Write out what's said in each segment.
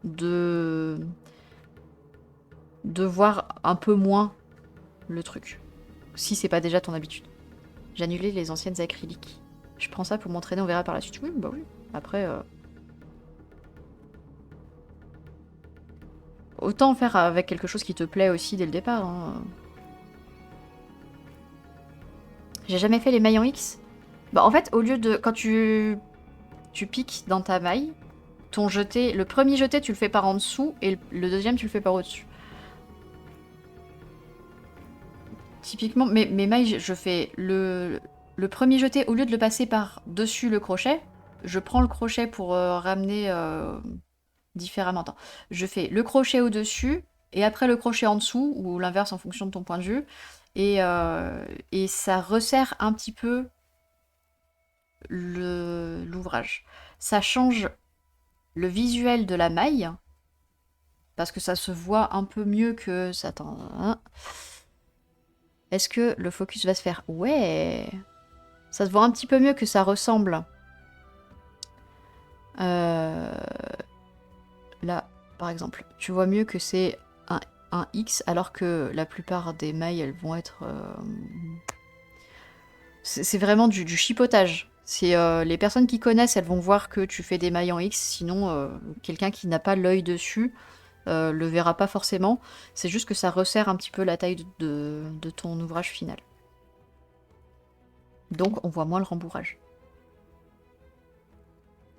de voir un peu moins le truc. Si c'est pas déjà ton habitude. J'ai annulé les anciennes acryliques. Je prends ça pour m'entraîner, on verra par la suite. Oui, bah oui. Après, autant faire avec quelque chose qui te plaît aussi dès le départ. Hein. J'ai jamais fait les mailles en X. Bah en fait, au lieu de... Quand tu piques dans ta maille, ton jeté... Le premier jeté, tu le fais par en dessous, et le deuxième, tu le fais par au-dessus. Typiquement, mes mailles, je fais le premier jeté, au lieu de le passer par dessus le crochet, je prends le crochet pour ramener différemment. Attends. Je fais le crochet au-dessus, et après le crochet en dessous, ou l'inverse en fonction de ton point de vue, et ça resserre un petit peu l'ouvrage. Ça change le visuel de la maille, parce que ça se voit un peu mieux que... Attends, hein. Est-ce que le focus va se faire? Ouais. Ça se voit un petit peu mieux que ça ressemble. Là, par exemple, tu vois mieux que c'est un X, alors que la plupart des mailles, elles vont être... C'est vraiment du chipotage. Les personnes qui connaissent, elles vont voir que tu fais des mailles en X, sinon quelqu'un qui n'a pas l'œil dessus le verra pas forcément. C'est juste que ça resserre un petit peu la taille de ton ouvrage final. Donc on voit moins le rembourrage.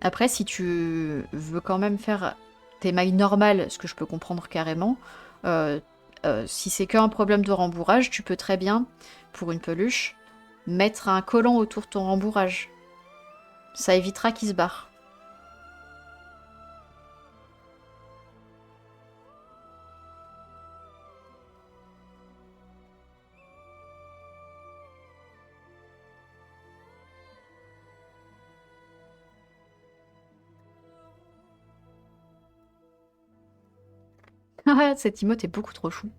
Après, si tu veux quand même faire tes mailles normales, ce que je peux comprendre carrément, si c'est qu'un problème de rembourrage, tu peux très bien, pour une peluche, mettre un collant autour de ton rembourrage. Ça évitera qu'il se barre. Cette emote est beaucoup trop chou.